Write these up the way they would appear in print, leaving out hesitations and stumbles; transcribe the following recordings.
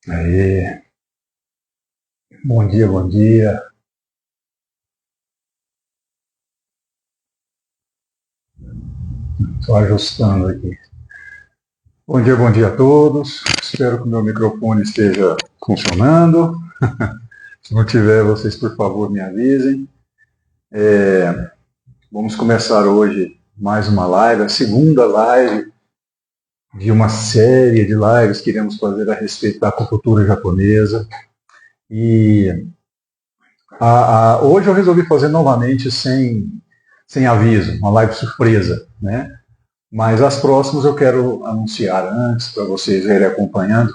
Aí, bom dia, bom dia. Só ajustando aqui. Bom dia a todos. Espero que o meu microfone esteja funcionando. Se não tiver, vocês por favor me avisem. Vamos começar hoje mais uma live, a segunda live de uma série de lives que iremos fazer a respeito da acupuntura japonesa. E hoje eu resolvi fazer novamente sem aviso, uma live surpresa, né? Mas as próximas eu quero anunciar antes, para vocês irem acompanhando.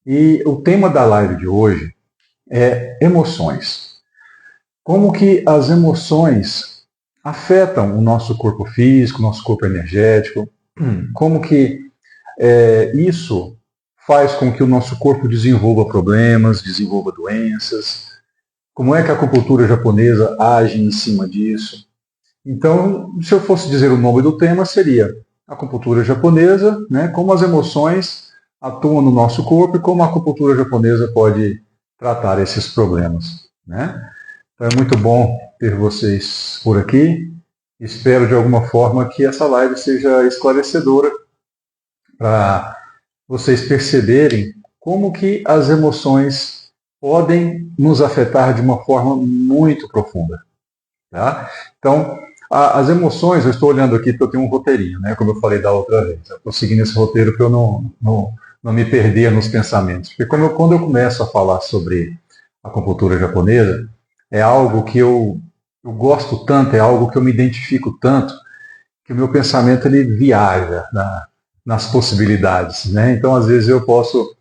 E o tema da live de hoje é emoções. Como que as emoções afetam o nosso corpo físico, nosso corpo energético. Como que isso faz com que o nosso corpo desenvolva problemas, desenvolva doenças. Como é que a acupuntura japonesa age em cima disso. Então, se eu fosse dizer o nome do tema, seria acupuntura japonesa, né, como as emoções atuam no nosso corpo e como a acupuntura japonesa pode tratar esses problemas, né? Então é muito bom ter vocês por aqui. Espero de alguma forma que essa live seja esclarecedora para vocês perceberem como que as emoções podem nos afetar de uma forma muito profunda. Tá? Então, as emoções, eu estou olhando aqui porque eu tenho um roteirinho, né? Como eu falei da outra vez. Eu estou seguindo esse roteiro para eu não me perder nos pensamentos. Porque quando eu começo a falar sobre a acupuntura japonesa, é algo que eu gosto tanto, é algo que eu me identifico tanto, que o meu pensamento ele viaja nas possibilidades. Né? Então, às vezes, eu posso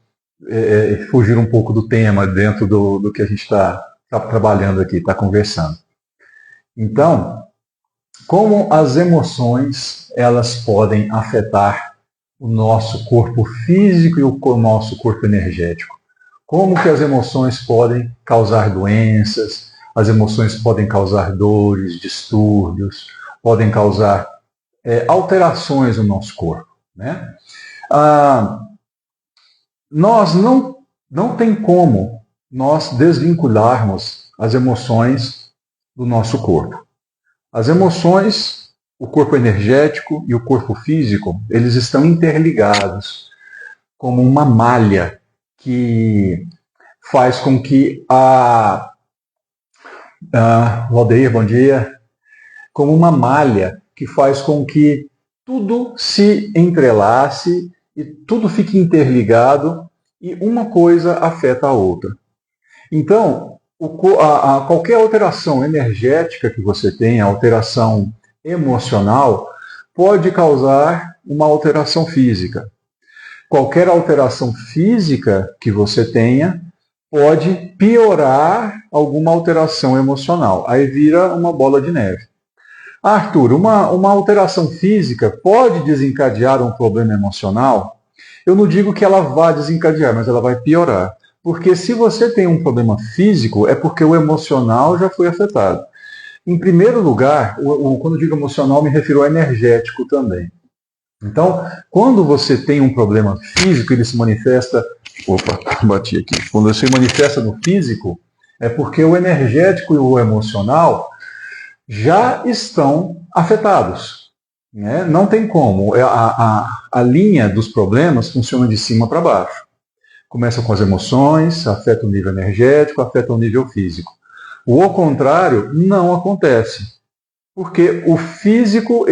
fugir um pouco do tema dentro do que a gente está trabalhando aqui, está conversando. Então, como as emoções elas podem afetar o nosso corpo físico e o nosso corpo energético? Como que as emoções podem causar doenças, as emoções podem causar dores, distúrbios, podem causar alterações no nosso corpo, né? Nós não tem como nós desvincularmos as emoções do nosso corpo. As emoções, o corpo energético e o corpo físico, eles estão interligados como uma malha que faz com que Valdeir, bom dia, como uma malha que faz com que tudo se entrelace e tudo fique interligado e uma coisa afeta a outra. Então, qualquer alteração energética que você tenha, alteração emocional, pode causar uma alteração física. Qualquer alteração física que você tenha pode piorar alguma alteração emocional. Aí vira uma bola de neve. Arthur, uma alteração física pode desencadear um problema emocional? Eu não digo que ela vá desencadear, mas ela vai piorar. Porque se você tem um problema físico, é porque o emocional já foi afetado. Em primeiro lugar, quando eu digo emocional, me refiro ao energético também. Então, quando você tem um problema físico, ele se manifesta... Opa, bati aqui. Quando ele se manifesta no físico, é porque o energético e o emocional já estão afetados. Né? Não tem como. A linha dos problemas funciona de cima para baixo. Começa com as emoções, afeta o nível energético, afeta o nível físico. O contrário não acontece. Porque o físico,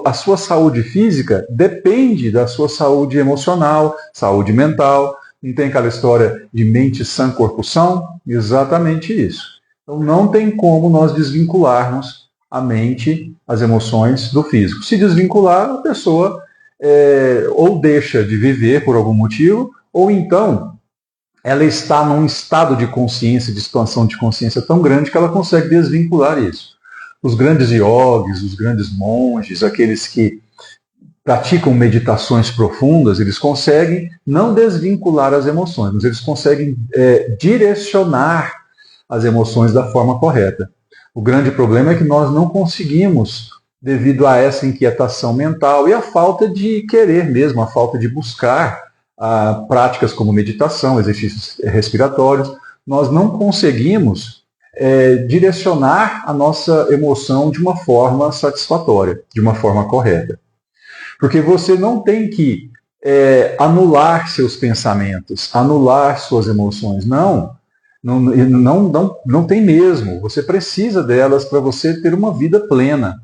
a sua saúde física depende da sua saúde emocional, saúde mental. Não tem aquela história de mente sã, corpo são? Exatamente isso. Então não tem como nós desvincularmos a mente, as emoções do físico. Se desvincular, a pessoa ou deixa de viver por algum motivo, ou então ela está num estado de consciência, de expansão de consciência tão grande que ela consegue desvincular isso. Os grandes yogis, os grandes monges, aqueles que praticam meditações profundas, eles conseguem não desvincular as emoções, mas eles conseguem direcionar as emoções da forma correta. O grande problema é que nós não conseguimos, devido a essa inquietação mental e a falta de querer mesmo, a falta de buscar práticas como meditação, exercícios respiratórios, nós não conseguimos direcionar a nossa emoção de uma forma satisfatória, de uma forma correta. Porque você não tem que anular seus pensamentos, anular suas emoções. Não tem mesmo. Você precisa delas para você ter uma vida plena.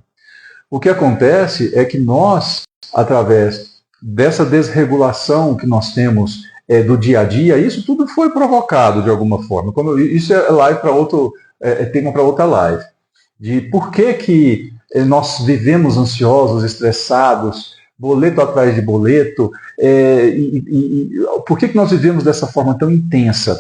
O que acontece é que nós, através dessa desregulação que nós temos do dia a dia, isso tudo foi provocado de alguma forma. Isso é live para tema para outra live. De por que nós vivemos ansiosos, estressados, boleto atrás de boleto, por que nós vivemos dessa forma tão intensa?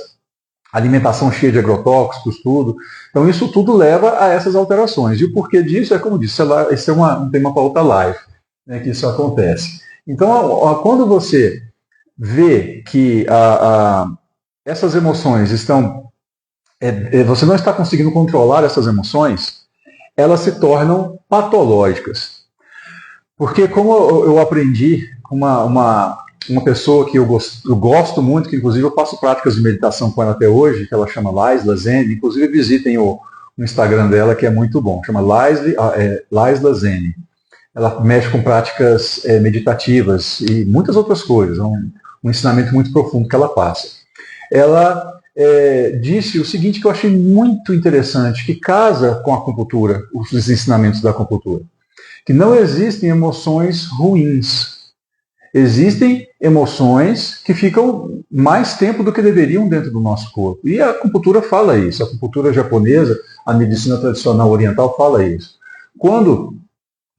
Alimentação cheia de agrotóxicos, tudo. Então isso tudo leva a essas alterações. E o porquê disso é, como disse, esse é um tema para outra live, né, que isso acontece. Então, quando você vê que essas emoções estão... você não está conseguindo controlar essas emoções, elas se tornam patológicas. Porque como eu aprendi com uma pessoa que eu gosto muito, que inclusive eu faço práticas de meditação com ela até hoje, que ela chama Laisla Zen, inclusive visitem o Instagram dela, que é muito bom, chama Laisla Zen. Ela mexe com práticas meditativas e muitas outras coisas, é um ensinamento muito profundo que ela passa. Ela disse o seguinte, que eu achei muito interessante, que casa com a acupuntura, os ensinamentos da acupuntura, que não existem emoções ruins. Existem emoções que ficam mais tempo do que deveriam dentro do nosso corpo. E a acupuntura fala isso. A acupuntura japonesa, a medicina tradicional oriental fala isso. Quando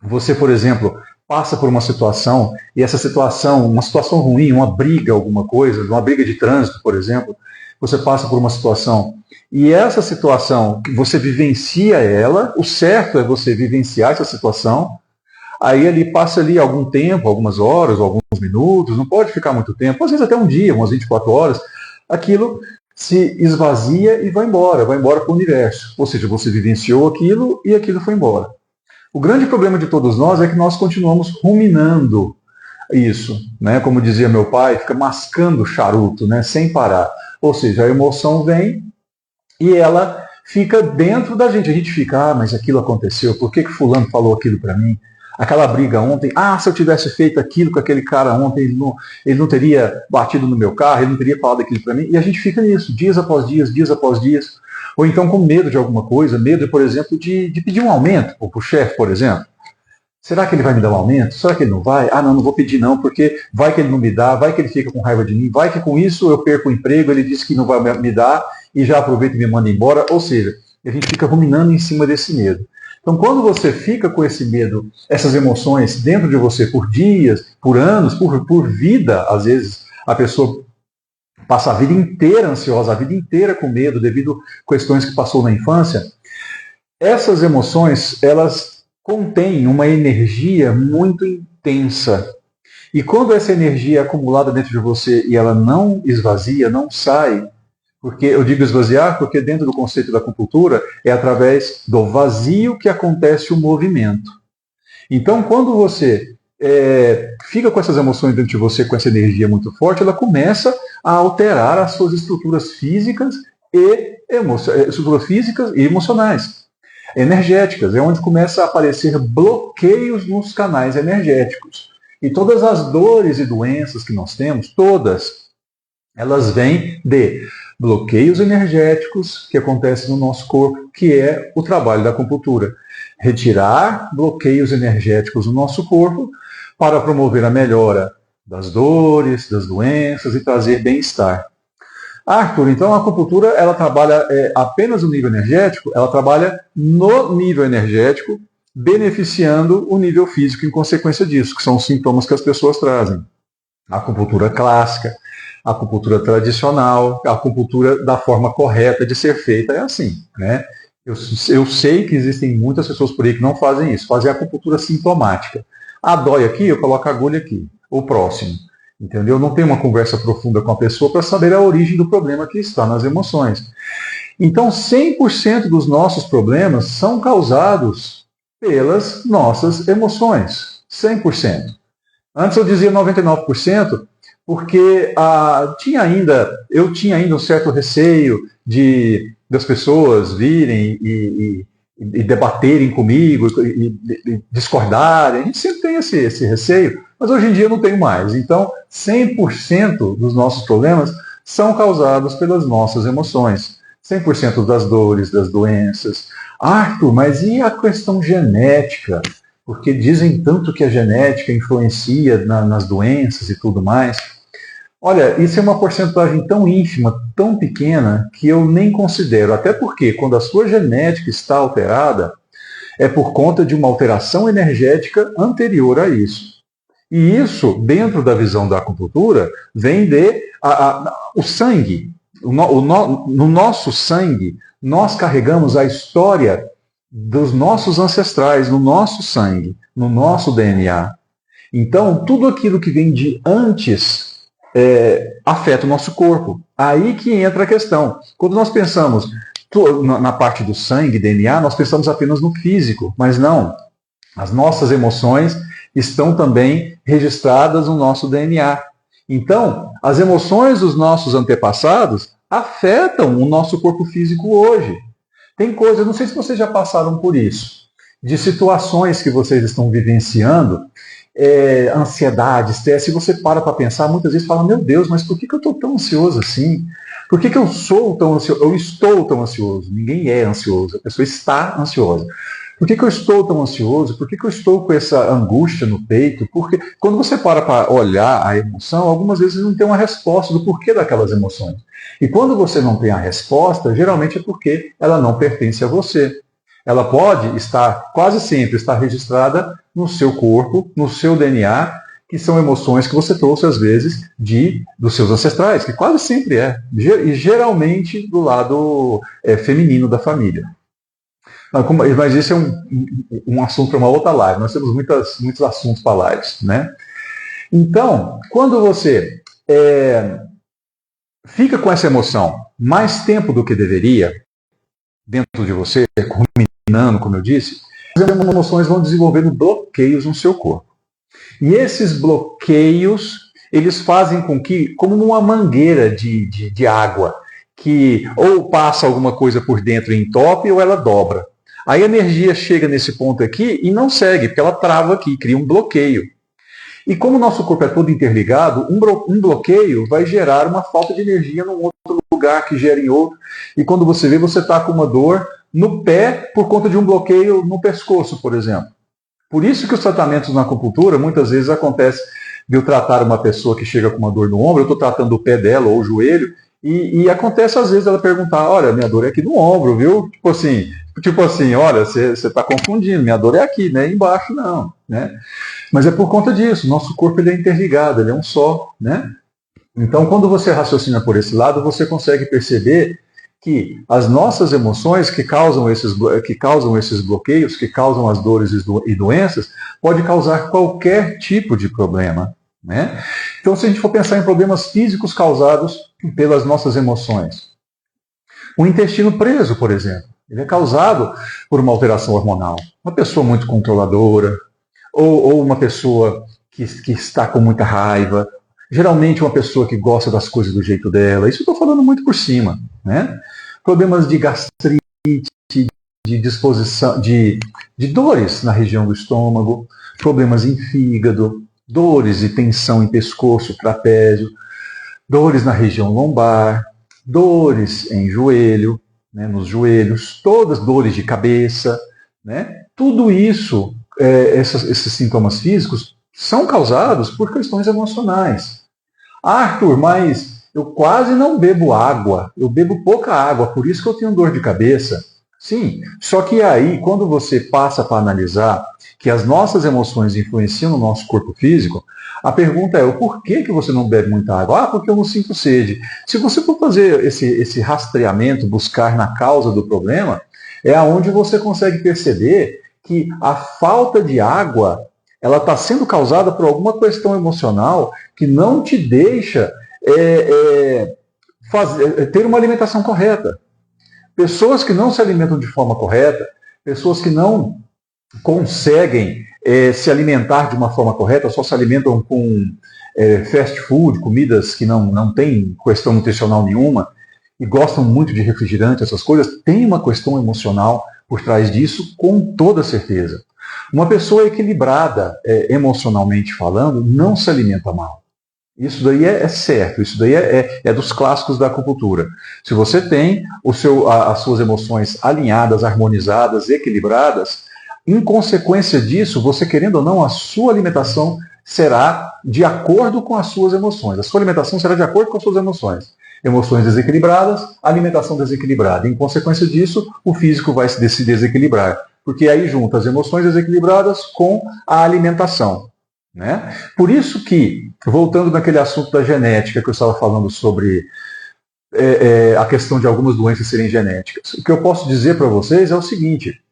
você, por exemplo, passa por uma situação, e essa situação, uma situação ruim, uma briga, alguma coisa, uma briga de trânsito, por exemplo, você passa por uma situação, e essa situação, você vivencia ela, o certo é você vivenciar essa situação, aí ali passa ali algum tempo, algumas horas, ou alguns minutos, não pode ficar muito tempo, às vezes até um dia, umas 24 horas, aquilo se esvazia e vai embora para o universo. Ou seja, você vivenciou aquilo e aquilo foi embora. O grande problema de todos nós é que nós continuamos ruminando isso, né? Como dizia meu pai, fica mascando charuto, né? Sem parar. Ou seja, a emoção vem e ela fica dentro da gente. A gente fica, mas aquilo aconteceu, por que fulano falou aquilo para mim? Aquela briga ontem, se eu tivesse feito aquilo com aquele cara ontem, ele não teria batido no meu carro, ele não teria falado aquilo para mim. E a gente fica nisso, dias após dias, dias após dias. Ou então com medo de alguma coisa, medo, por exemplo, de pedir um aumento para o chefe, por exemplo. Será que ele vai me dar um aumento? Será que ele não vai? Não vou pedir não, porque vai que ele não me dá, vai que ele fica com raiva de mim, vai que com isso eu perco o emprego, ele disse que não vai me dar e já aproveita e me manda embora. Ou seja, a gente fica ruminando em cima desse medo. Então, quando você fica com esse medo, essas emoções dentro de você por dias, por anos, por vida, às vezes a pessoa passa a vida inteira ansiosa, a vida inteira com medo devido a questões que passou na infância, essas emoções, elas contêm uma energia muito intensa. E quando essa energia é acumulada dentro de você e ela não esvazia, não sai, porque eu digo esvaziar porque dentro do conceito da acupuntura é através do vazio que acontece o movimento. Então, quando você fica com essas emoções dentro de você, com essa energia muito forte, ela começa a alterar as suas estruturas físicas e emocionais, energéticas. É onde começa a aparecer bloqueios nos canais energéticos. E todas as dores e doenças que nós temos, todas, elas vêm de bloqueios energéticos que acontecem no nosso corpo, que é o trabalho da acupuntura. Retirar bloqueios energéticos no nosso corpo para promover a melhora das dores, das doenças e trazer bem-estar. Arthur, então a acupuntura ela trabalha apenas no nível energético? Ela trabalha no nível energético, beneficiando o nível físico em consequência disso, que são os sintomas que as pessoas trazem. A acupuntura clássica, a acupuntura tradicional, a acupuntura da forma correta de ser feita é assim, né? Eu sei que existem muitas pessoas por aí que não fazem isso, fazem a acupuntura sintomática. Dói aqui, eu coloco a agulha aqui, o próximo. Entendeu? Não tem uma conversa profunda com a pessoa para saber a origem do problema que está nas emoções. Então, 100% dos nossos problemas são causados pelas nossas emoções. 100%. Antes eu dizia 99%, porque eu tinha ainda um certo receio das pessoas virem e debaterem comigo e discordarem. A gente sempre tem esse receio, mas hoje em dia eu não tenho mais. Então, 100% dos nossos problemas são causados pelas nossas emoções. 100% das dores, das doenças. Arthur, mas e a questão genética? Porque dizem tanto que a genética influencia nas doenças e tudo mais. Olha, isso é uma porcentagem tão ínfima, tão pequena, que eu nem considero. Até porque, quando a sua genética está alterada, é por conta de uma alteração energética anterior a isso. E isso, dentro da visão da acupuntura, vem o sangue. No nosso sangue, nós carregamos a história dos nossos ancestrais, no nosso sangue, no nosso DNA. Então, tudo aquilo que vem de antes afeta o nosso corpo. Aí que entra a questão. Quando nós pensamos na parte do sangue, DNA, nós pensamos apenas no físico, mas não. As nossas emoções estão também registradas no nosso DNA. Então, as emoções dos nossos antepassados afetam o nosso corpo físico hoje. Tem coisas, não sei se vocês já passaram por isso, de situações que vocês estão vivenciando, ansiedade, estresse, e você para pensar, muitas vezes fala, meu Deus, mas por que eu estou tão ansioso assim? Por que eu sou tão ansioso? Eu estou tão ansioso. Ninguém é ansioso, a pessoa está ansiosa. Por que eu estou tão ansioso? Por que eu estou com essa angústia no peito? Porque quando você para olhar a emoção, algumas vezes não tem uma resposta do porquê daquelas emoções. E quando você não tem a resposta, geralmente é porque ela não pertence a você. Ela pode estar, quase sempre, estar registrada no seu corpo, no seu DNA, que são emoções que você trouxe, às vezes, dos seus ancestrais, que quase sempre e geralmente do lado feminino da família. Mas isso é um assunto para uma outra live. Nós temos muitos assuntos para lives, né? Então, quando você fica com essa emoção mais tempo do que deveria, dentro de você, ruminando, como eu disse, as emoções vão desenvolvendo bloqueios no seu corpo. E esses bloqueios, eles fazem com que, como uma mangueira de água, que ou passa alguma coisa por dentro e entope, ou ela dobra. Aí a energia chega nesse ponto aqui e não segue, porque ela trava aqui, cria um bloqueio. E como o nosso corpo é todo interligado, um bloqueio vai gerar uma falta de energia num outro lugar, que gera em outro. E quando você vê, você está com uma dor no pé por conta de um bloqueio no pescoço, por exemplo. Por isso que os tratamentos na acupuntura, muitas vezes acontece de eu tratar uma pessoa que chega com uma dor no ombro, eu estou tratando o pé dela ou o joelho, e acontece às vezes ela perguntar, olha, minha dor é aqui no ombro, viu? Tipo assim, olha, você está confundindo, minha dor é aqui, né? Embaixo não, né? Mas é por conta disso, nosso corpo ele é interligado, ele é um só, né? Então, quando você raciocina por esse lado, você consegue perceber que as nossas emoções que causam esses bloqueios, que causam as dores e doenças, pode causar qualquer tipo de problema, né? Então, se a gente for pensar em problemas físicos causados pelas nossas emoções, o intestino preso, por exemplo, ele é causado por uma alteração hormonal. Uma pessoa muito controladora, ou uma pessoa que está com muita raiva, geralmente uma pessoa que gosta das coisas do jeito dela. Isso eu estou falando muito por cima, né? Problemas de gastrite, de disposição, de dores na região do estômago, problemas em fígado, dores e tensão em pescoço, trapézio, dores na região lombar, dores em joelho, né, nos joelhos, todas dores de cabeça, né? Tudo isso, esses sintomas físicos, são causados por questões emocionais. Arthur, mas eu quase não bebo água, eu bebo pouca água, por isso que eu tenho dor de cabeça. Sim, só que aí, quando você passa para analisar que as nossas emoções influenciam no nosso corpo físico, a pergunta é, o porquê que você não bebe muita água? Ah, porque eu não sinto sede. Se você for fazer esse rastreamento, buscar na causa do problema, é aonde você consegue perceber que a falta de água, ela está sendo causada por alguma questão emocional que não te deixa ter uma alimentação correta. Pessoas que não se alimentam de forma correta, pessoas que não conseguem se alimentar de uma forma correta, só se alimentam com fast food, comidas que não tem questão nutricional nenhuma, e gostam muito de refrigerante, essas coisas, tem uma questão emocional por trás disso, com toda certeza. Uma pessoa equilibrada, emocionalmente falando, não se alimenta mal. Isso daí é certo, isso daí é dos clássicos da acupuntura. Se você tem as suas emoções alinhadas, harmonizadas, equilibradas, em consequência disso, você querendo ou não, a sua alimentação será de acordo com as suas emoções. A sua alimentação será de acordo com as suas emoções. Emoções desequilibradas, alimentação desequilibrada. Em consequência disso, o físico vai se desequilibrar. Porque aí junta as emoções desequilibradas com a alimentação. Né? Por isso que, voltando naquele assunto da genética que eu estava falando sobre a questão de algumas doenças serem genéticas, o que eu posso dizer para vocês é o seguinte,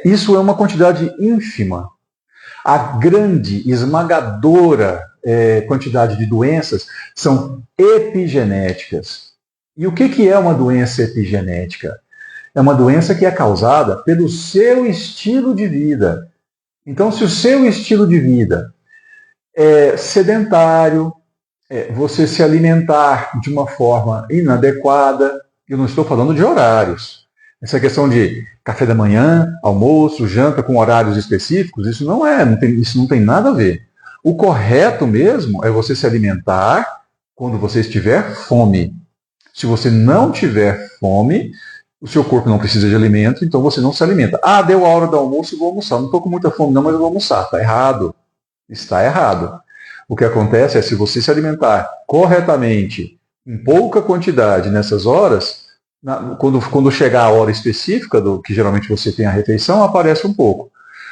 isso é uma quantidade ínfima. A grande, esmagadora quantidade de doenças são epigenéticas. E o que é uma doença epigenética? É uma doença que é causada pelo seu estilo de vida. Então, se o seu estilo de vida é sedentário, você se alimentar de uma forma inadequada, eu não estou falando de horários. Essa questão de café da manhã, almoço, janta com horários específicos, isso isso não tem nada a ver. O correto mesmo é você se alimentar quando você estiver fome. Se você não tiver fome, o seu corpo não precisa de alimento, então você não se alimenta. Ah, deu a hora do almoço, vou almoçar. Não estou com muita fome não, mas eu vou almoçar. Está errado. Está errado. O que acontece é, se você se alimentar corretamente, em pouca quantidade nessas horas, quando chegar a hora específica do que geralmente você tem a refeição, aparece um pouco.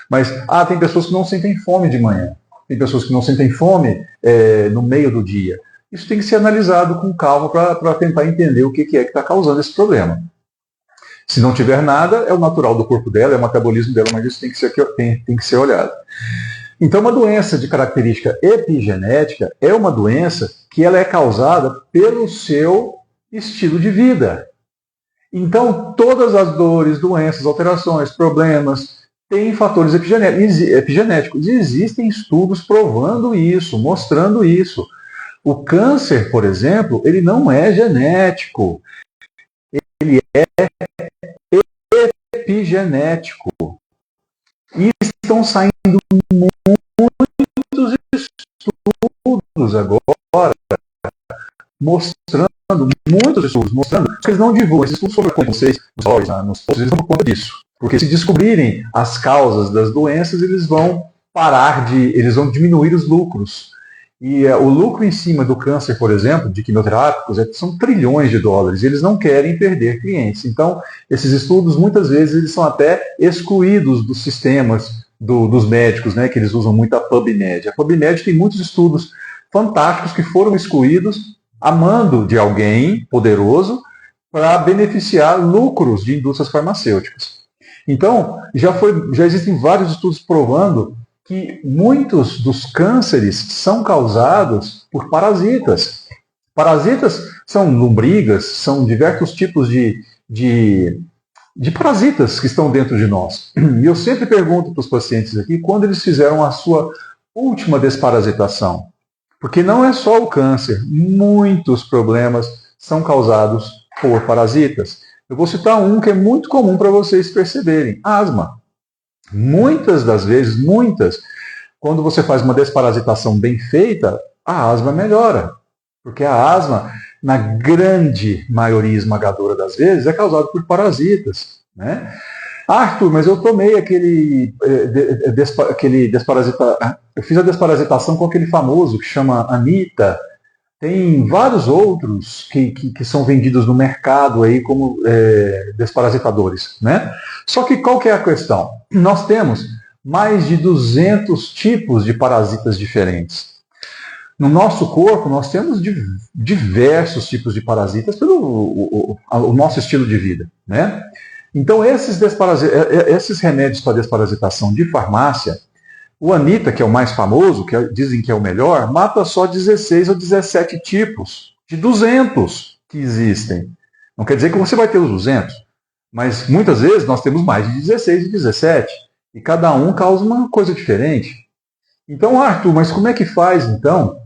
Mas, tem pessoas que não sentem fome de manhã. Tem pessoas que não sentem fome no meio do dia. Isso tem que ser analisado com calma para tentar entender o que é que está causando esse problema. Se não tiver nada, é o natural do corpo dela, é o metabolismo dela, mas isso tem que ser olhado. Então, uma doença de característica epigenética é uma doença que ela é causada pelo seu estilo de vida. Então, todas as dores, doenças, alterações, problemas, têm fatores epigenéticos. E existem estudos provando isso, mostrando isso. O câncer, por exemplo, ele não é genético. Ele é epigenético. E estão saindo muitos estudos agora, mostrando que eles não divulgam esses estudos sobre vocês, nos posts, eles não por conta disso. Porque se descobrirem as causas das doenças, eles vão eles vão diminuir os lucros. E o lucro em cima do câncer, por exemplo, de quimioterápicos, são trilhões de dólares. E eles não querem perder clientes. Então, esses estudos, muitas vezes, eles são até excluídos dos sistemas dos médicos, né, que eles usam muito a PubMed. A PubMed tem muitos estudos fantásticos que foram excluídos a mando de alguém poderoso para beneficiar lucros de indústrias farmacêuticas. Então, já existem vários estudos provando que muitos dos cânceres são causados por parasitas. Parasitas são lombrigas, são diversos tipos de parasitas que estão dentro de nós. E eu sempre pergunto para os pacientes aqui quando eles fizeram a sua última desparasitação. Porque não é só o câncer, muitos problemas são causados por parasitas. Eu vou citar um que é muito comum para vocês perceberem: asma. Muitas das vezes, quando você faz uma desparasitação bem feita, a asma melhora. Porque a asma, na grande maioria esmagadora das vezes, é causada por parasitas. Né? Arthur, mas eu tomei eu fiz a desparasitação com aquele famoso que chama Anita. Tem vários outros que são vendidos no mercado aí como desparasitadores. Né? Só que qual que é a questão? Nós temos mais de 200 tipos de parasitas diferentes. No nosso corpo, nós temos diversos tipos de parasitas pelo o nosso estilo de vida. Né? Então, esses remédios para desparasitação de farmácia, o Anita, que é o mais famoso, que dizem que é o melhor, mata só 16 ou 17 tipos de 200 que existem. Não quer dizer que você vai ter os 200, mas muitas vezes nós temos mais de 16 e 17, e cada um causa uma coisa diferente. Então, Arthur, mas como é que faz, então,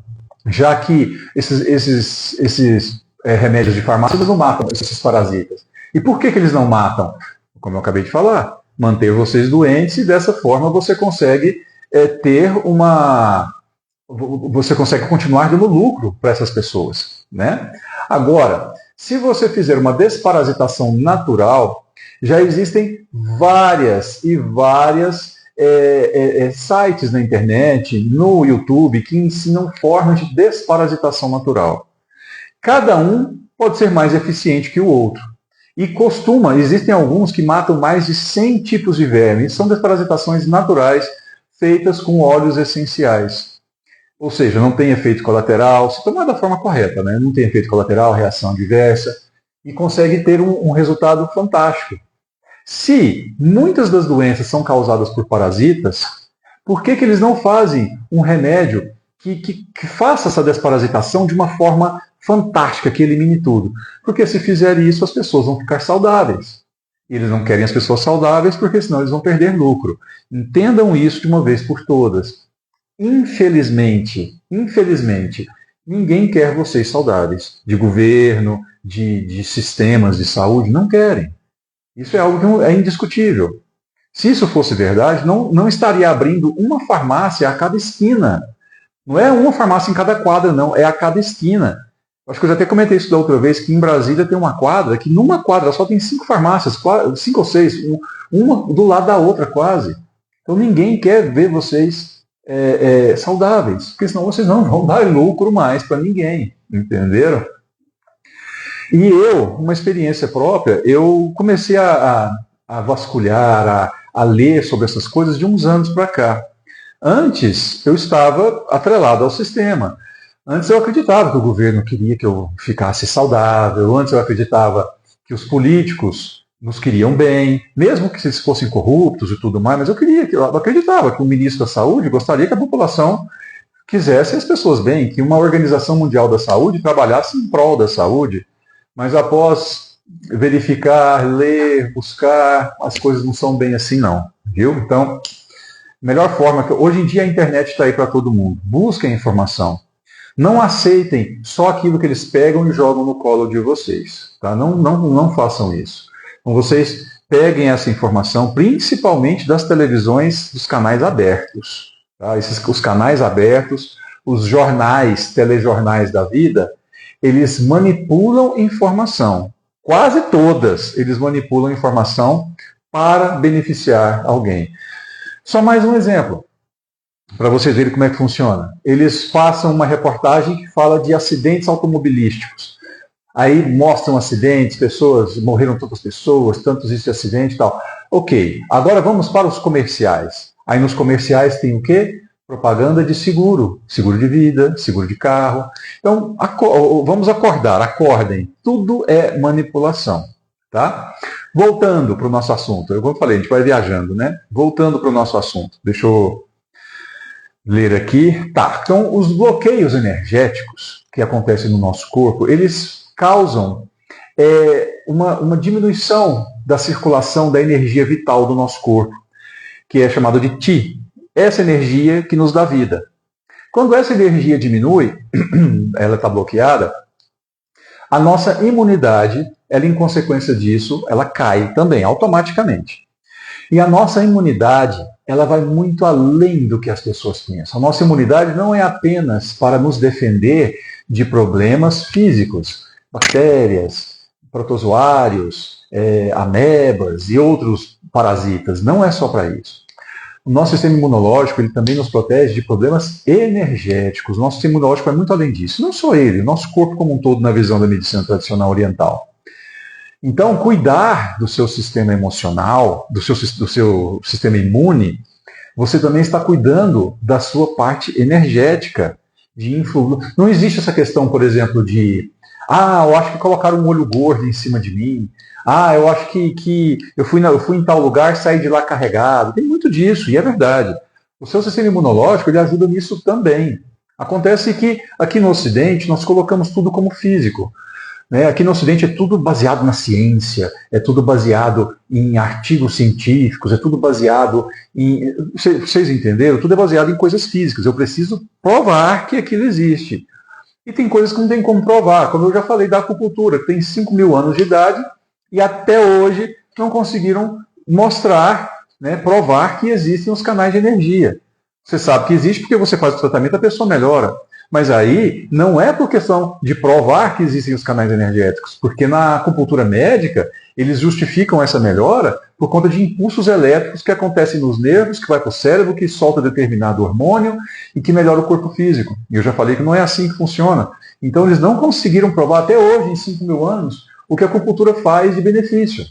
já que esses remédios de farmácia eles não matam esses parasitas? E por que eles não matam? Como eu acabei de falar, manter vocês doentes e dessa forma você consegue ter uma... Você consegue continuar dando lucro para essas pessoas, né? Agora, se você fizer uma desparasitação natural, já existem várias e várias sites na internet, no YouTube, que ensinam formas de desparasitação natural. Cada um pode ser mais eficiente que o outro. E existem alguns que matam mais de 100 tipos de vermes. São desparasitações naturais feitas com óleos essenciais. Ou seja, não tem efeito colateral, se tomar da forma correta, né? Não tem efeito colateral, reação adversa, e consegue ter um resultado fantástico. Se muitas das doenças são causadas por parasitas, por que eles não fazem um remédio que faça essa desparasitação de uma forma fantástica, que elimine tudo? Porque se fizer isso, as pessoas vão ficar saudáveis. E eles não querem as pessoas saudáveis porque senão eles vão perder lucro. Entendam isso de uma vez por todas. Infelizmente, ninguém quer vocês saudáveis. De governo, de sistemas de saúde, não querem. Isso é algo que é indiscutível. Se isso fosse verdade, não estaria abrindo uma farmácia a cada esquina. Não é uma farmácia em cada quadra, não. É a cada esquina. Acho que eu já até comentei isso da outra vez, que em Brasília tem uma quadra, que numa quadra só tem 5 farmácias, 5 ou 6, uma do lado da outra quase. Então ninguém quer ver vocês saudáveis, porque senão vocês não vão dar lucro mais para ninguém. Entenderam? E eu, uma experiência própria, eu comecei a vasculhar, a ler sobre essas coisas de uns anos para cá. Antes, eu estava atrelado ao sistema. Antes, eu acreditava que o governo queria que eu ficasse saudável. Antes, eu acreditava que os políticos nos queriam bem, mesmo que eles fossem corruptos e tudo mais, mas eu acreditava que o ministro da Saúde gostaria que a população quisesse as pessoas bem, que uma Organização Mundial da Saúde trabalhasse em prol da saúde. Mas após verificar, ler, buscar, as coisas não são bem assim não, viu? Então, melhor forma, hoje em dia a internet está aí para todo mundo. Busquem informação. Não aceitem só aquilo que eles pegam e jogam no colo de vocês. Tá? Não façam isso. Então vocês peguem essa informação, principalmente das televisões dos canais abertos. Tá? Os canais abertos, os jornais, telejornais da vida, eles manipulam informação. Quase todas eles manipulam informação para beneficiar alguém. Só mais um exemplo, para vocês verem como é que funciona. Eles passam uma reportagem que fala de acidentes automobilísticos. Aí mostram acidentes, morreram tantas pessoas, tantos isso de acidente e tal. Ok, agora vamos para os comerciais. Aí nos comerciais tem o quê? Propaganda de seguro de vida, seguro de carro. Então, vamos acordem. Tudo é manipulação. Tá? Voltando para o nosso assunto. Eu falei, a gente vai viajando, né? Voltando para o nosso assunto. Deixa eu ler aqui. Tá, então os bloqueios energéticos que acontecem no nosso corpo, eles causam uma diminuição da circulação da energia vital do nosso corpo, que é chamado de Qi. Essa energia que nos dá vida. Quando essa energia diminui, ela está bloqueada, a nossa imunidade, ela em consequência disso, ela cai também, automaticamente. E a nossa imunidade, ela vai muito além do que as pessoas pensam. A nossa imunidade não é apenas para nos defender de problemas físicos, bactérias, protozoários, amebas e outros parasitas. Não é só para isso. O nosso sistema imunológico ele também nos protege de problemas energéticos. O nosso sistema imunológico é muito além disso. Não só ele, o nosso corpo como um todo na visão da medicina tradicional oriental. Então, cuidar do seu sistema emocional, do seu sistema imune, você também está cuidando da sua parte energética. Não existe essa questão, por exemplo, de eu acho que colocaram um olho gordo em cima de mim. Eu acho que eu fui em tal lugar, saí de lá carregado. Tem muito disso, e é verdade. O seu sistema imunológico ele ajuda nisso também. Acontece que aqui no Ocidente nós colocamos tudo como físico. né? Aqui no Ocidente é tudo baseado na ciência, é tudo baseado em artigos científicos, é tudo baseado em... Vocês entenderam? Tudo é baseado em coisas físicas. Eu preciso provar que aquilo existe. E tem coisas que não tem como provar, como eu já falei da acupuntura, que tem 5.000 anos de idade e até hoje não conseguiram mostrar, né, provar que existem os canais de energia. Você sabe que existe porque você faz o tratamento, a pessoa melhora. Mas aí não é por questão de provar que existem os canais energéticos, porque na acupuntura médica eles justificam essa melhora por conta de impulsos elétricos que acontecem nos nervos, que vai para o cérebro, que solta determinado hormônio e que melhora o corpo físico. E eu já falei que não é assim que funciona. Então eles não conseguiram provar até hoje, em 5.000 anos, o que a acupuntura faz de benefício.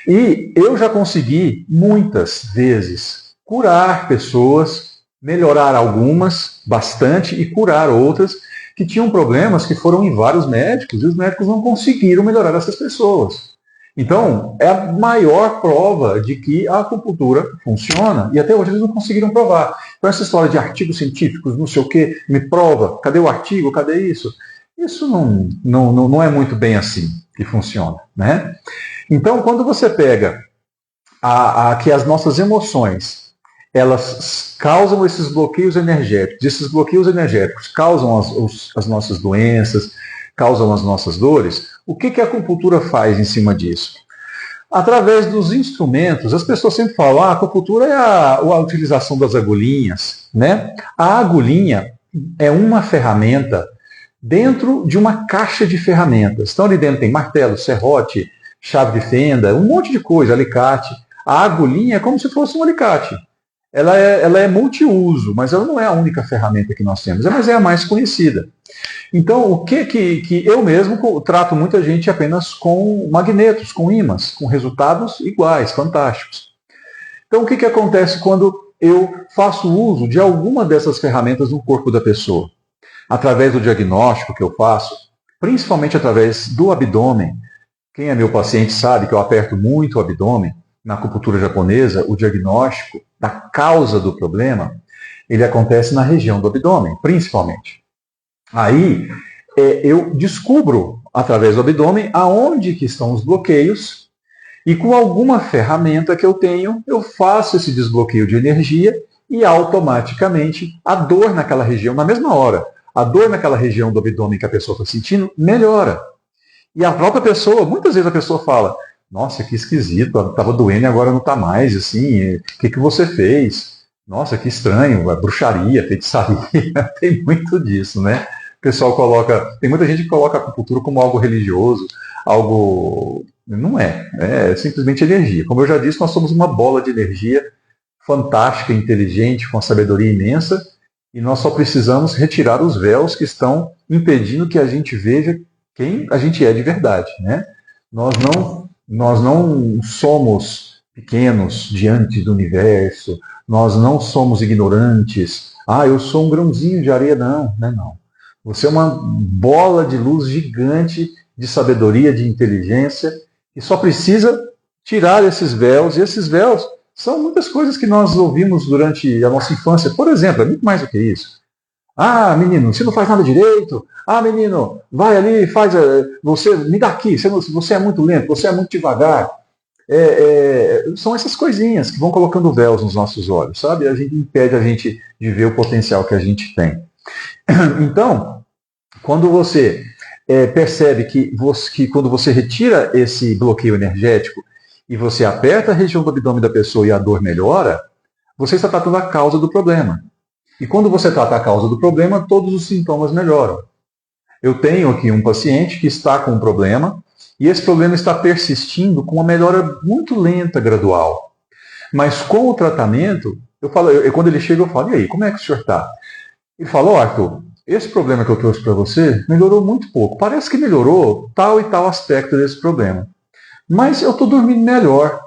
E eu já consegui, muitas vezes, curar pessoas, melhorar algumas, bastante, e curar outras que tinham problemas que foram em vários médicos, e os médicos não conseguiram melhorar essas pessoas. Então, é a maior prova de que a acupuntura funciona, e até hoje eles não conseguiram provar. Então, essa história de artigos científicos, não sei o quê, me prova, cadê o artigo, cadê isso? Isso não é muito bem assim que funciona, né? Então, quando você pega que as nossas emoções, elas causam esses bloqueios energéticos causam as nossas doenças, causam as nossas dores, o que a acupuntura faz em cima disso? Através dos instrumentos, as pessoas sempre falam, a acupuntura é a utilização das agulhinhas, né? A agulhinha é uma ferramenta dentro de uma caixa de ferramentas. Então ali dentro tem martelo, serrote, chave de fenda, um monte de coisa, alicate. A agulhinha é como se fosse um alicate. Ela é multiuso, mas ela não é a única ferramenta que nós temos, mas é a mais conhecida. Então, o que eu mesmo trato muita gente apenas com magnetos, com ímãs, com resultados iguais, fantásticos. Então, o que acontece quando eu faço uso de alguma dessas ferramentas no corpo da pessoa? Através do diagnóstico que eu faço, principalmente através do abdômen. Quem é meu paciente sabe que eu aperto muito o abdômen. Na acupuntura japonesa, o diagnóstico da causa do problema, ele acontece na região do abdômen, principalmente. Aí, eu descubro, através do abdômen, aonde que estão os bloqueios, e com alguma ferramenta que eu tenho, eu faço esse desbloqueio de energia e automaticamente a dor naquela região, na mesma hora, a dor naquela região do abdômen que a pessoa está sentindo, melhora. E a própria pessoa, muitas vezes a pessoa fala, nossa, que esquisito, estava doendo e agora não está mais, assim, o que você fez? Nossa, que estranho, bruxaria, feitiçaria, tem muito disso, né? O pessoal tem muita gente que coloca a acupuntura como algo religioso, algo... Não é simplesmente energia. Como eu já disse, nós somos uma bola de energia fantástica, inteligente, com uma sabedoria imensa, e nós só precisamos retirar os véus que estão impedindo que a gente veja quem a gente é de verdade, né? Nós não somos pequenos diante do universo, nós não somos ignorantes. Eu sou um grãozinho de areia. Não, não é não. Você é uma bola de luz gigante de sabedoria, de inteligência, e só precisa tirar esses véus, e esses véus são muitas coisas que nós ouvimos durante a nossa infância. Por exemplo, é muito mais do que isso. Menino, você não faz nada direito. Menino, vai ali, faz. Você me dá aqui. Você é muito lento, você é muito devagar. São essas coisinhas que vão colocando véus nos nossos olhos, sabe? Impede a gente de ver o potencial que a gente tem. Então, quando você percebe que quando você retira esse bloqueio energético e você aperta a região do abdômen da pessoa e a dor melhora, você está tratando a causa do problema. E quando você trata a causa do problema, todos os sintomas melhoram. Eu tenho aqui um paciente que está com um problema, e esse problema está persistindo com uma melhora muito lenta, gradual. Mas com o tratamento, quando ele chega, eu falo, e aí, como é que o senhor está? Ele fala, Arthur, esse problema que eu trouxe para você melhorou muito pouco. Parece que melhorou tal e tal aspecto desse problema. Mas eu estou dormindo melhor,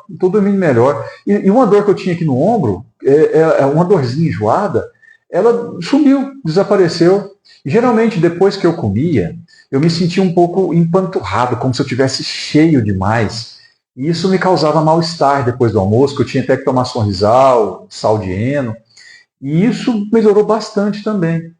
E uma dor que eu tinha aqui no ombro, uma dorzinha enjoada, ela sumiu, desapareceu. E geralmente, depois que eu comia, eu me sentia um pouco empanturrado, como se eu tivesse cheio demais. E isso me causava mal-estar depois do almoço, que eu tinha até que tomar Sonrisal, sal de heno. E isso melhorou bastante também.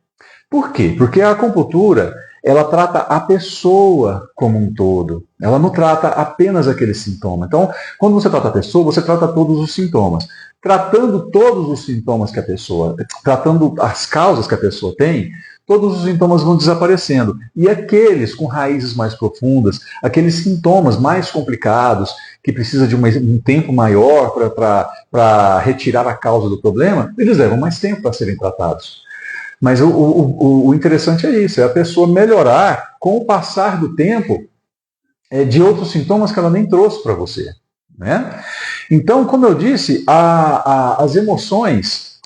Por quê? Porque a acupuntura, ela trata a pessoa como um todo. Ela não trata apenas aquele sintoma. Então, quando você trata a pessoa, você trata todos os sintomas. Tratando todos os sintomas que a pessoa, tratando as causas que a pessoa tem, todos os sintomas vão desaparecendo. E aqueles com raízes mais profundas, aqueles sintomas mais complicados, que precisa de um tempo maior para retirar a causa do problema, eles levam mais tempo para serem tratados. Mas o interessante é isso, é a pessoa melhorar com o passar do tempo de outros sintomas que ela nem trouxe para você. Né? Então, como eu disse, as emoções,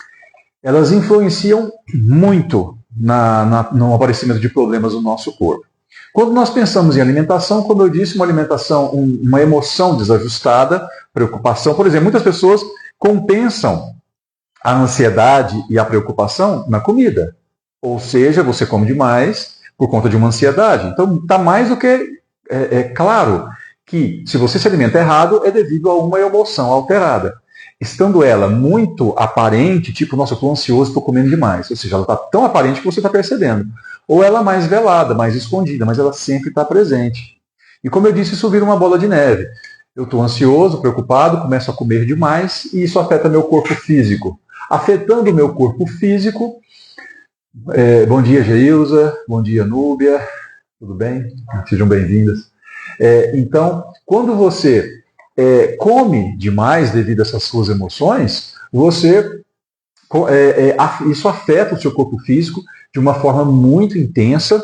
elas influenciam muito no aparecimento de problemas no nosso corpo. Quando nós pensamos em alimentação, como eu disse, uma alimentação, uma emoção desajustada, preocupação, por exemplo, muitas pessoas compensam a ansiedade e a preocupação na comida. Ou seja, você come demais por conta de uma ansiedade. Então, está mais do que claro que se você se alimenta errado é devido a uma emoção alterada. Estando ela muito aparente, tipo, nossa, eu estou ansioso, estou comendo demais. Ou seja, ela está tão aparente que você está percebendo. Ou ela mais velada, mais escondida, mas ela sempre está presente. E como eu disse, isso vira uma bola de neve. Eu estou ansioso, preocupado, começo a comer demais e isso afeta meu corpo físico. Afetando o meu corpo físico. Bom dia, Geilza. Bom dia, Núbia. Tudo bem? Sejam bem-vindas. Então, quando você come demais devido a essas suas emoções, isso afeta o seu corpo físico de uma forma muito intensa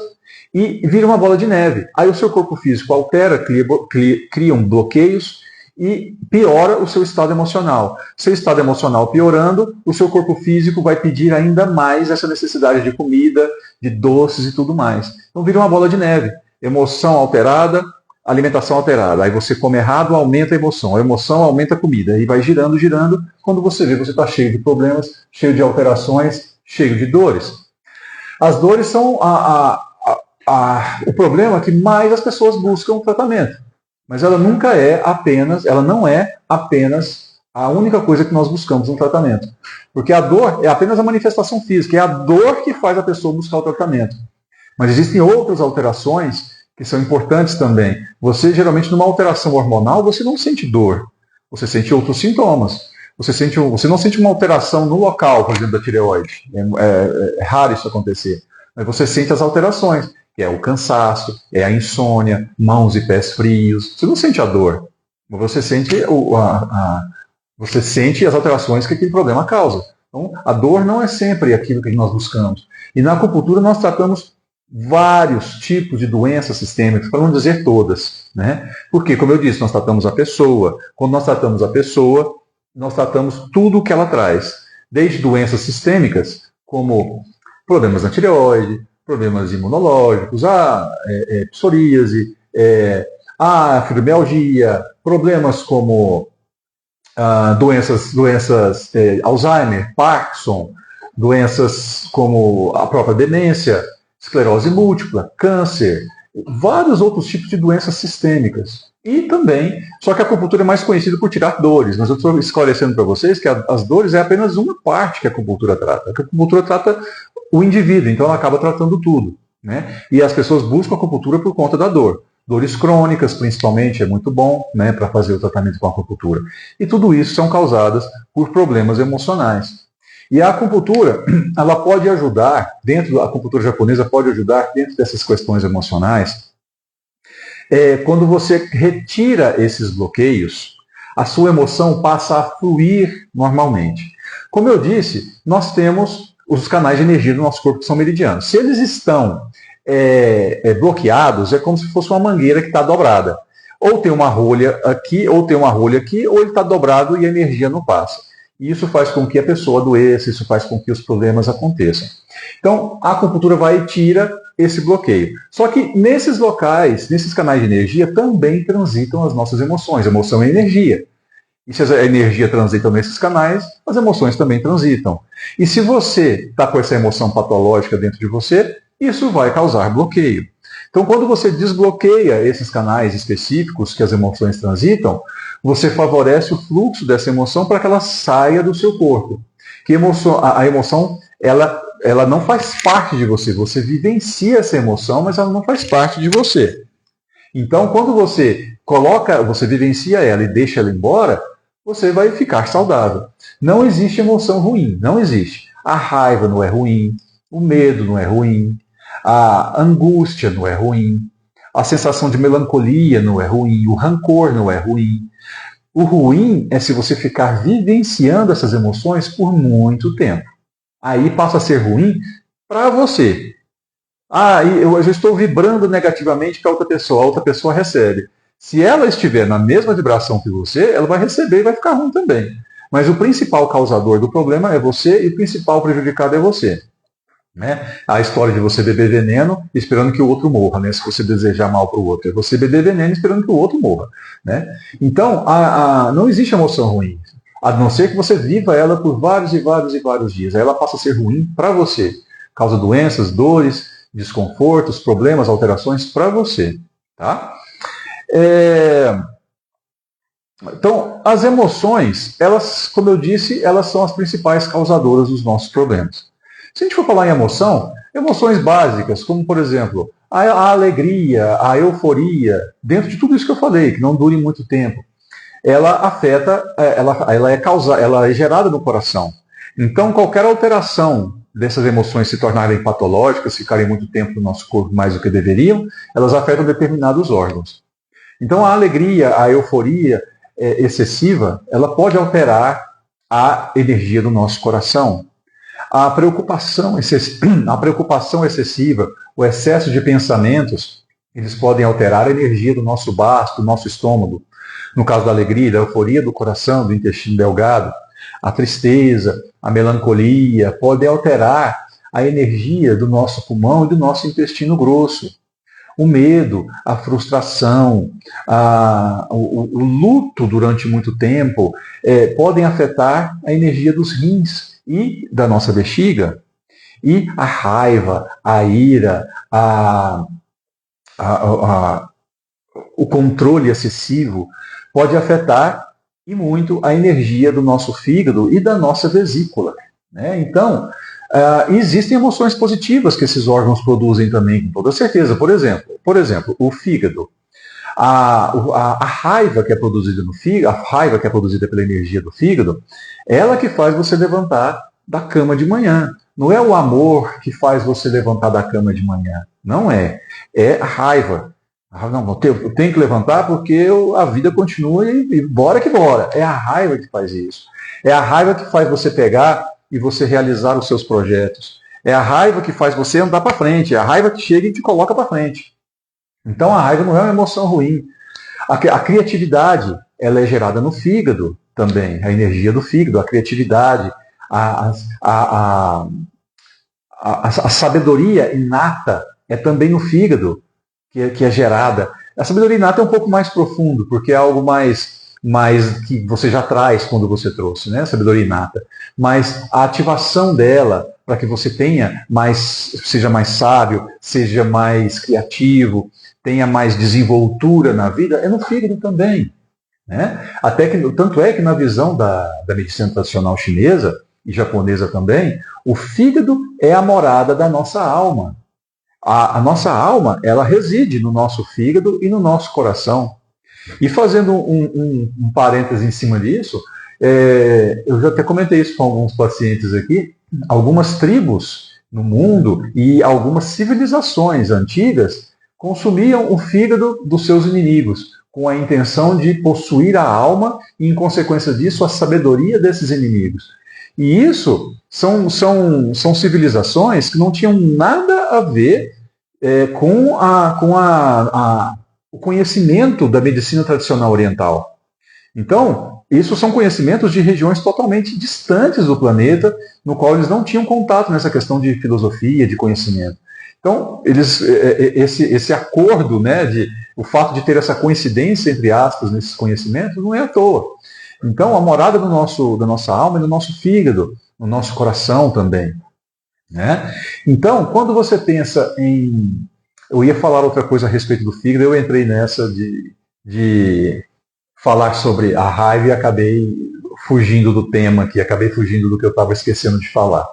e vira uma bola de neve. Aí o seu corpo físico altera, criam bloqueios e piora o seu estado emocional. Seu estado emocional piorando, o seu corpo físico vai pedir ainda mais essa necessidade de comida, de doces e tudo mais. Então vira uma bola de neve. Emoção alterada, alimentação alterada. Aí você come errado, aumenta a emoção aumenta a comida. Aí vai girando, girando. Quando você vê, você está cheio de problemas, cheio de alterações, cheio de dores. As dores são o problema que mais as pessoas buscam tratamento. Mas ela não é apenas a única coisa que nós buscamos no tratamento. Porque a dor é apenas a manifestação física, é a dor que faz a pessoa buscar o tratamento. Mas existem outras alterações que são importantes também. Você, geralmente, numa alteração hormonal, você não sente dor. Você sente outros sintomas. Você não sente uma alteração no local, por exemplo, da tireoide. É raro isso acontecer. Mas você sente as alterações, que é o cansaço, é a insônia, mãos e pés frios. Você não sente a dor. Você sente, você sente as alterações que aquele problema causa. Então, a dor não é sempre aquilo que nós buscamos. E na acupuntura nós tratamos vários tipos de doenças sistêmicas, para não dizer todas. Né? Porque, como eu disse, nós tratamos a pessoa. Quando nós tratamos a pessoa, nós tratamos tudo o que ela traz. Desde doenças sistêmicas, como problemas na tireoide, problemas imunológicos, psoríase, fibromialgia, problemas como doenças Alzheimer, Parkinson, doenças como a própria demência, esclerose múltipla, câncer, vários outros tipos de doenças sistêmicas. E também, só que a acupuntura é mais conhecida por tirar dores, mas eu estou esclarecendo para vocês que as dores é apenas uma parte que a acupuntura trata. A acupuntura trata o indivíduo, então ela acaba tratando tudo. Né? E as pessoas buscam a acupuntura por conta da dor. Dores crônicas, principalmente, é muito bom, né, para fazer o tratamento com a acupuntura. E tudo isso são causadas por problemas emocionais. E a acupuntura, ela pode ajudar, a acupuntura japonesa pode ajudar dentro dessas questões emocionais. Quando você retira esses bloqueios, a sua emoção passa a fluir normalmente. Como eu disse, nós temos os canais de energia do nosso corpo que são meridianos. Se eles estão bloqueados, é como se fosse uma mangueira que está dobrada. Ou tem uma rolha aqui, ou ele está dobrado e a energia não passa. E isso faz com que a pessoa adoeça, isso faz com que os problemas aconteçam. Então, a acupuntura vai e tira esse bloqueio. Só que nesses locais, nesses canais de energia, também transitam as nossas emoções. A emoção é energia. E se a energia transita nesses canais, as emoções também transitam. E se você está com essa emoção patológica dentro de você, isso vai causar bloqueio. Então, quando você desbloqueia esses canais específicos que as emoções transitam, você favorece o fluxo dessa emoção para que ela saia do seu corpo. Que a emoção, ela ela não faz parte de você. Você vivencia essa emoção, mas ela não faz parte de você. Então, quando você vivencia ela e deixa ela embora, você vai ficar saudável. Não existe emoção ruim, não existe. A raiva não é ruim, o medo não é ruim, a angústia não é ruim, a sensação de melancolia não é ruim, o rancor não é ruim. O ruim é se você ficar vivenciando essas emoções por muito tempo. Aí passa a ser ruim para você. Eu já estou vibrando negativamente para a outra pessoa recebe. Se ela estiver na mesma vibração que você, ela vai receber e vai ficar ruim também. Mas o principal causador do problema é você e o principal prejudicado é você. Né? A história de você beber veneno esperando que o outro morra, né? Se você desejar mal para o outro. É você beber veneno esperando que o outro morra. Né? Então, não existe emoção ruim. A não ser que você viva ela por vários e vários e vários dias. Aí ela passa a ser ruim para você. Causa doenças, dores, desconfortos, problemas, alterações para você. Tá? Então, as emoções, elas, como eu disse, elas são as principais causadoras dos nossos problemas. Se a gente for falar em emoção, emoções básicas, como por exemplo, a alegria, a euforia, dentro de tudo isso que eu falei, que não dure muito tempo, ela afeta, ela é gerada no coração. Então, qualquer alteração dessas emoções se tornarem patológicas, ficarem muito tempo no nosso corpo mais do que deveriam, elas afetam determinados órgãos. Então, a alegria, a euforia excessiva, ela pode alterar a energia do nosso coração. A preocupação excessiva, o excesso de pensamentos, eles podem alterar a energia do nosso baço, do nosso estômago. No caso da alegria, da euforia do coração, do intestino delgado. A tristeza, a melancolia podem alterar a energia do nosso pulmão e do nosso intestino grosso. O medo, a frustração, o luto durante muito tempo podem afetar a energia dos rins e da nossa bexiga. E a raiva, a ira, o controle excessivo pode afetar e muito a energia do nosso fígado e da nossa vesícula. Né? Então, existem emoções positivas que esses órgãos produzem também, com toda certeza. Por exemplo, o fígado. A raiva que é produzida no fígado, a raiva que é produzida pela energia do fígado, ela que faz você levantar da cama de manhã. Não é o amor que faz você levantar da cama de manhã. Não é. É a raiva. Não, eu tenho que levantar porque a vida continua e bora que bora. É a raiva que faz isso. É a raiva que faz você pegar e você realizar os seus projetos. É a raiva que faz você andar para frente. É a raiva que chega e te coloca para frente. Então a raiva não é uma emoção ruim. A criatividade, ela é gerada no fígado também. A energia do fígado, a criatividade, a sabedoria inata é também no fígado que é gerada. A sabedoria inata é um pouco mais profundo, porque é algo mais que você já traz quando você trouxe, né? A sabedoria inata. Mas a ativação dela, para que você seja mais sábio, seja mais criativo, tenha mais desenvoltura na vida, é no fígado também. Né? Tanto é que na visão da medicina tradicional chinesa e japonesa também, o fígado é a morada da nossa alma. A nossa alma, ela reside no nosso fígado e no nosso coração. E fazendo um parêntese em cima disso, eu já até comentei isso com alguns pacientes aqui, algumas tribos no mundo e algumas civilizações antigas consumiam o fígado dos seus inimigos, com a intenção de possuir a alma e, em consequência disso, a sabedoria desses inimigos. E isso são civilizações que não tinham nada a ver com o conhecimento da medicina tradicional oriental. Então, isso são conhecimentos de regiões totalmente distantes do planeta, no qual eles não tinham contato nessa questão de filosofia, de conhecimento. Então, esse acordo, né, o fato de ter essa coincidência, entre aspas, nesses conhecimentos, não é à toa. Então, a morada da nossa alma é no nosso fígado, no nosso coração também. Né? Então, quando você pensa em... Eu ia falar outra coisa a respeito do fígado, eu entrei nessa de falar sobre a raiva e acabei fugindo do tema aqui, acabei fugindo do que eu estava esquecendo de falar.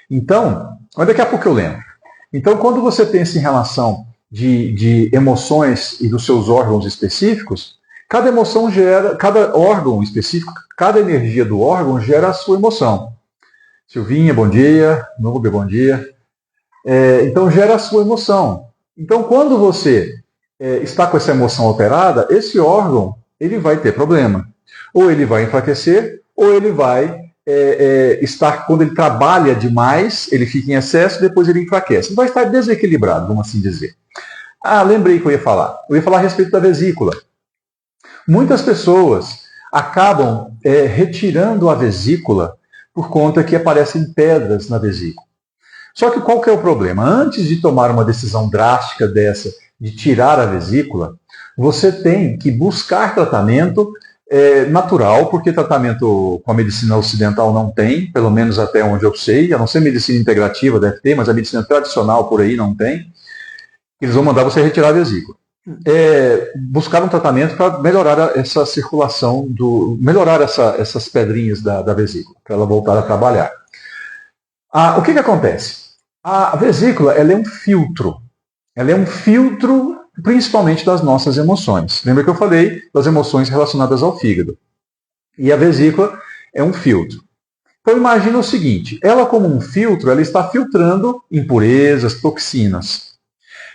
Então, daqui a pouco eu lembro. Então, quando você pensa em relação de emoções e dos seus órgãos específicos, cada emoção gera, cada órgão específico, cada energia do órgão gera a sua emoção. Silvinha, bom dia. Nubia, bom dia. Então, gera a sua emoção. Então, quando você está com essa emoção alterada, esse órgão ele vai ter problema. Ou ele vai enfraquecer, ou ele vai estar, quando ele trabalha demais, ele fica em excesso, depois ele enfraquece. Ele vai estar desequilibrado, vamos assim dizer. Lembrei que eu ia falar. Eu ia falar a respeito da vesícula. Muitas pessoas acabam retirando a vesícula por conta que aparecem pedras na vesícula. Só que qual que é o problema? Antes de tomar uma decisão drástica dessa, de tirar a vesícula, você tem que buscar tratamento natural, porque tratamento com a medicina ocidental não tem, pelo menos até onde eu sei, a não ser medicina integrativa deve ter, mas a medicina tradicional por aí não tem. Eles vão mandar você retirar a vesícula. Buscar um tratamento para melhorar essa circulação, melhorar essas pedrinhas da vesícula, para ela voltar a trabalhar. O que acontece? A vesícula ela é um filtro. Ela é um filtro principalmente das nossas emoções. Lembra que eu falei das emoções relacionadas ao fígado. E a vesícula é um filtro. Então imagina o seguinte, ela como um filtro, ela está filtrando impurezas, toxinas,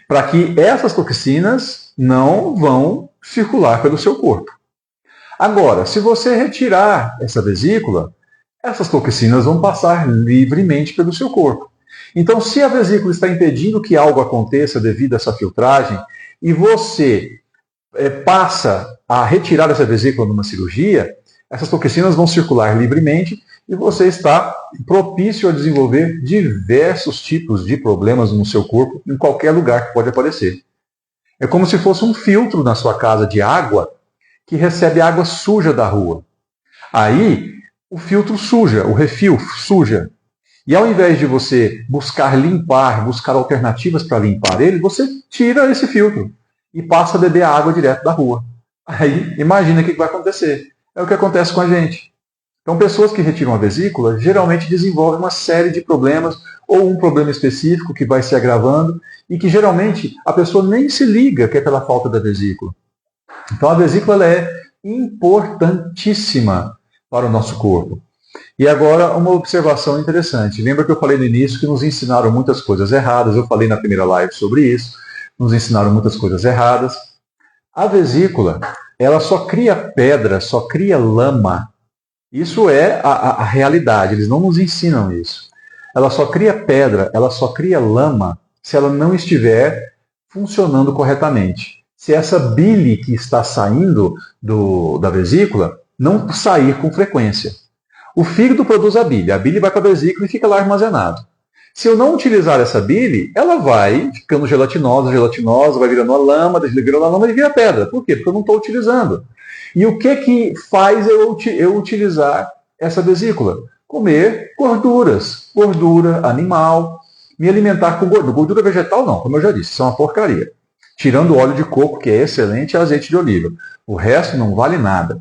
para que essas toxinas não vão circular pelo seu corpo. Agora, se você retirar essa vesícula, essas toxinas vão passar livremente pelo seu corpo. Então, se a vesícula está impedindo que algo aconteça devido a essa filtragem, e você passa a retirar essa vesícula numa cirurgia, essas toxinas vão circular livremente e você está propício a desenvolver diversos tipos de problemas no seu corpo, em qualquer lugar que pode aparecer. É como se fosse um filtro na sua casa de água que recebe água suja da rua. Aí, o filtro suja, o refil suja. E ao invés de você buscar limpar, buscar alternativas para limpar ele, você tira esse filtro e passa a beber a água direto da rua. Aí, imagina o que vai acontecer. É o que acontece com a gente. Então, pessoas que retiram a vesícula geralmente desenvolvem uma série de problemas, ou um problema específico que vai se agravando, e que geralmente a pessoa nem se liga que é pela falta da vesícula. Então, a vesícula ela é importantíssima para o nosso corpo. E agora, uma observação interessante. Lembra que eu falei no início que nos ensinaram muitas coisas erradas, eu falei na primeira live sobre isso, nos ensinaram muitas coisas erradas. A vesícula, ela só cria pedra, só cria lama. Isso é a realidade, eles não nos ensinam isso. Ela só cria pedra, ela só cria lama se ela não estiver funcionando corretamente. Se essa bile que está saindo da vesícula não sair com frequência. O fígado produz a bile vai para a vesícula e fica lá armazenado. Se eu não utilizar essa bile, ela vai ficando gelatinosa, vai virando uma lama, virando uma lama e vira pedra. Por quê? Porque eu não estou utilizando. E o que faz eu utilizar essa vesícula? Comer gorduras, gordura animal, me alimentar com gordura. Gordura vegetal não, como eu já disse, isso é uma porcaria. Tirando o óleo de coco, que é excelente, e azeite de oliva. O resto não vale nada.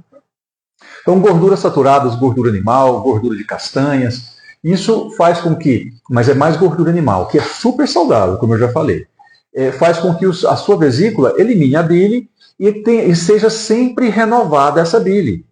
Então, gorduras saturadas, gordura animal, gordura de castanhas, isso faz com que, mas é mais gordura animal, que é super saudável, como eu já falei, faz com que a sua vesícula elimine a bile e seja sempre renovada essa bile.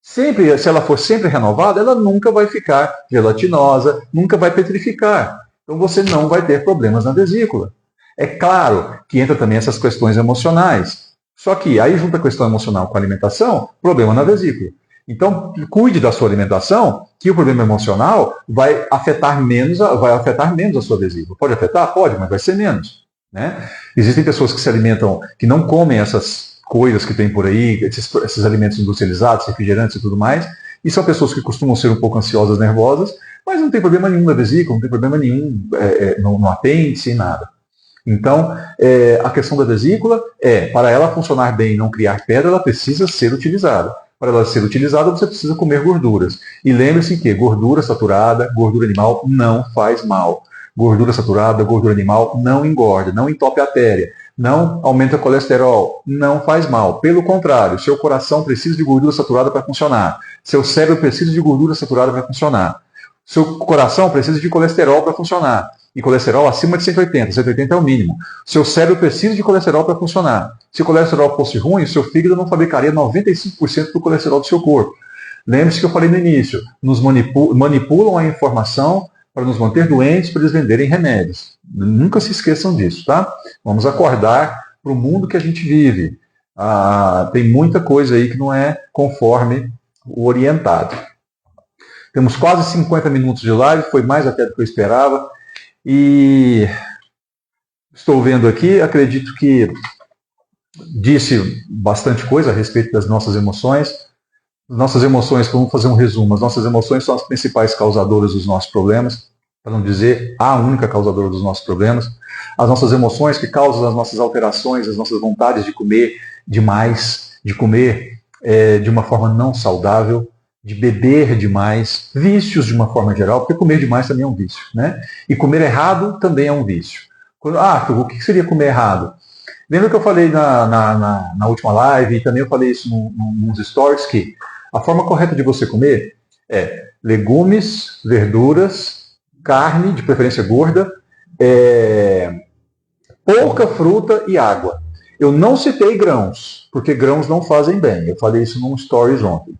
Sempre, se ela for sempre renovada, ela nunca vai ficar gelatinosa, nunca vai petrificar. Então você não vai ter problemas na vesícula. É claro que entra também essas questões emocionais. Só que aí junta a questão emocional com a alimentação, problema na vesícula. Então, cuide da sua alimentação, que o problema emocional vai afetar menos a sua vesícula. Pode afetar? Pode, mas vai ser menos. Né? Existem pessoas que se alimentam, que não comem essas coisas que tem por aí, esses alimentos industrializados, refrigerantes e tudo mais, e são pessoas que costumam ser um pouco ansiosas, nervosas, mas não tem problema nenhum na vesícula, não tem problema nenhum no apêndice, nada. Então, a questão da vesícula para ela funcionar bem e não criar pedra, ela precisa ser utilizada. Para ela ser utilizada, você precisa comer gorduras. E lembre-se que gordura saturada, gordura animal não faz mal. Gordura saturada, gordura animal não engorda, não entope a artéria, não aumenta o colesterol, não faz mal. Pelo contrário, seu coração precisa de gordura saturada para funcionar. Seu cérebro precisa de gordura saturada para funcionar. Seu coração precisa de colesterol para funcionar. E colesterol acima de 180. 180 é o mínimo. Seu cérebro precisa de colesterol para funcionar. Se o colesterol fosse ruim, o seu fígado não fabricaria 95% do colesterol do seu corpo. Lembre-se que eu falei no início. Nos manipulam a informação para nos manter doentes, para eles venderem remédios. Nunca se esqueçam disso, tá? Vamos acordar para o mundo que a gente vive. Tem muita coisa aí que não é conforme o orientado. Temos quase 50 minutos de live, foi mais até do que eu esperava. E estou vendo aqui, acredito que disse bastante coisa a respeito das nossas emoções. Nossas emoções, vamos fazer um resumo, as nossas emoções são as principais causadoras dos nossos problemas, para não dizer a única causadora dos nossos problemas. As nossas emoções que causam as nossas alterações, as nossas vontades de comer demais, de comer de uma forma não saudável, de beber demais, vícios de uma forma geral, porque comer demais também é um vício, né? E comer errado também é um vício. O que seria comer errado? Lembra que eu falei na última live, e também eu falei isso nos stories, que a forma correta de você comer é legumes, verduras, carne, de preferência gorda, pouca fruta e água. Eu não citei grãos, porque grãos não fazem bem. Eu falei isso num stories ontem.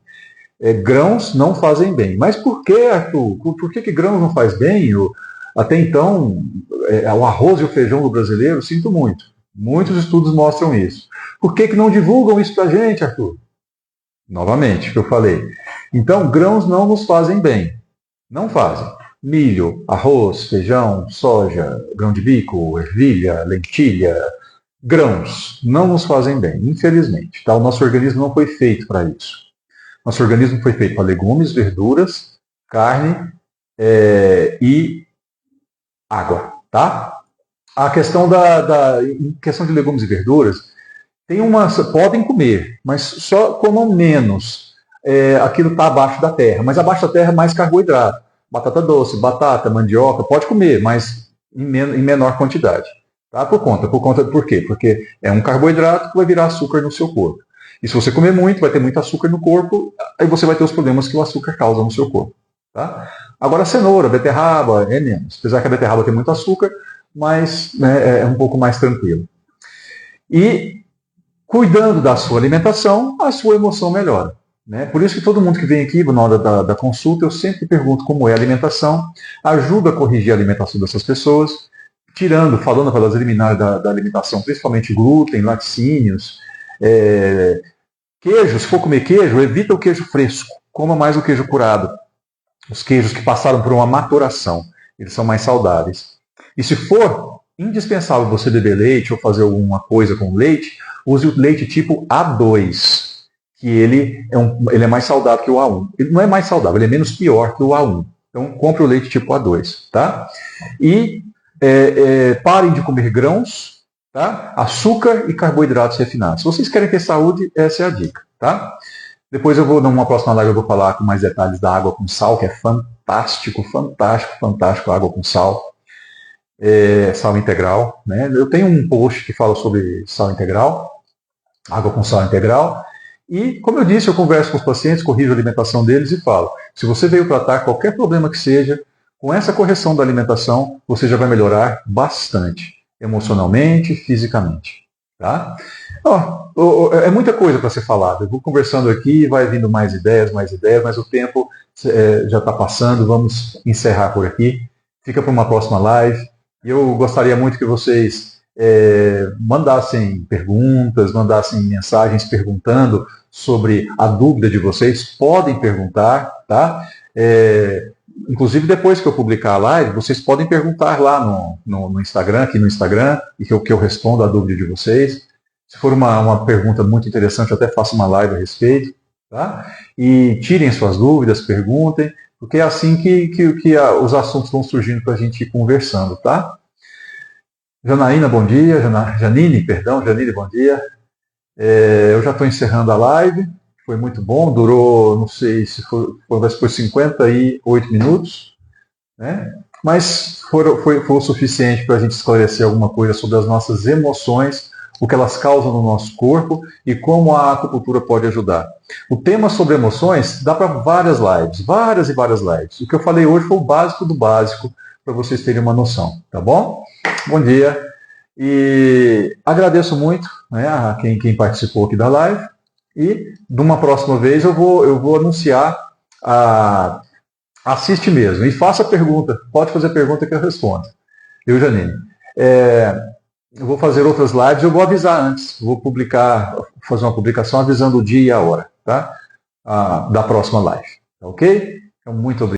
Grãos não fazem bem. Mas por que, Arthur? Por que grãos não faz bem? Até então, o arroz e o feijão do brasileiro, sinto muito. Muitos estudos mostram isso. Por que não divulgam isso pra gente, Arthur? Novamente, o que eu falei. Então, grãos não nos fazem bem. Não fazem. Milho, arroz, feijão, soja, grão de bico, ervilha, lentilha, grãos não nos fazem bem, infelizmente. Tá? O nosso organismo não foi feito para isso. Nosso organismo foi feito para legumes, verduras, carne e água. Tá? A questão em questão de legumes e verduras, podem comer, mas só comam menos. Aquilo está abaixo da terra, mas abaixo da terra é mais carboidrato. Batata doce, batata, mandioca, pode comer, mas em menor quantidade. Tá? Por quê? Porque é um carboidrato que vai virar açúcar no seu corpo. E se você comer muito, vai ter muito açúcar no corpo, aí você vai ter os problemas que o açúcar causa no seu corpo. Tá? Agora, cenoura, beterraba, é menos. Apesar que a beterraba tem muito açúcar, mas é um pouco mais tranquilo. E cuidando da sua alimentação, a sua emoção melhora. Né? Por isso que todo mundo que vem aqui na hora da consulta, eu sempre pergunto como é a alimentação, ajuda a corrigir a alimentação dessas pessoas, falando para elas eliminarem da alimentação, principalmente glúten, laticínios, queijo. Se for comer queijo, evita o queijo fresco, coma mais o queijo curado. Os queijos que passaram por uma maturação, eles são mais saudáveis. E se for indispensável você beber leite ou fazer alguma coisa com leite, use o leite tipo A2, que ele é mais saudável que o A1. Ele não é mais saudável, ele é menos pior que o A1. Então, compre o leite tipo A2. Tá? E parem de comer grãos, tá? Açúcar e carboidratos refinados. Se vocês querem ter saúde, essa é a dica. Tá? Depois numa próxima live, eu vou falar com mais detalhes da água com sal, que é fantástico, fantástico, fantástico a água com sal. Sal integral. Né? Eu tenho um post que fala sobre sal integral, água com sal integral. E, como eu disse, eu converso com os pacientes, corrijo a alimentação deles e falo, se você veio tratar qualquer problema que seja, com essa correção da alimentação, você já vai melhorar bastante, emocionalmente, fisicamente. Tá? É muita coisa para ser falada. Eu vou conversando aqui, vai vindo mais ideias, mas o tempo já está passando, vamos encerrar por aqui. Fica para uma próxima live. E eu gostaria muito que vocês mandassem perguntas, mandassem mensagens perguntando sobre a dúvida de vocês. Podem perguntar, tá? Inclusive, depois que eu publicar a live, vocês podem perguntar lá no Instagram, aqui no Instagram, e que eu respondo a dúvida de vocês. Se for uma pergunta muito interessante, eu até faço uma live a respeito. Tá? E tirem suas dúvidas, perguntem, porque é assim que os assuntos vão surgindo para a gente ir conversando. Tá? Janaína, bom dia. Janine, bom dia. Eu já estou encerrando a live. Foi muito bom, durou, não sei se foi 58 minutos, né? Mas foi o suficiente para a gente esclarecer alguma coisa sobre as nossas emoções, o que elas causam no nosso corpo e como a acupuntura pode ajudar. O tema sobre emoções dá para várias lives, várias e várias lives. O que eu falei hoje foi o básico do básico, para vocês terem uma noção, tá bom? Bom dia e agradeço muito, né, a quem participou aqui da live e de uma próxima vez eu vou anunciar assiste mesmo e faça pergunta, pode fazer pergunta que eu respondo. Eu, Janine. Eu vou fazer outras lives, eu vou avisar antes, vou fazer uma publicação avisando o dia e a hora, tá? Da próxima live, ok? Então, muito obrigado.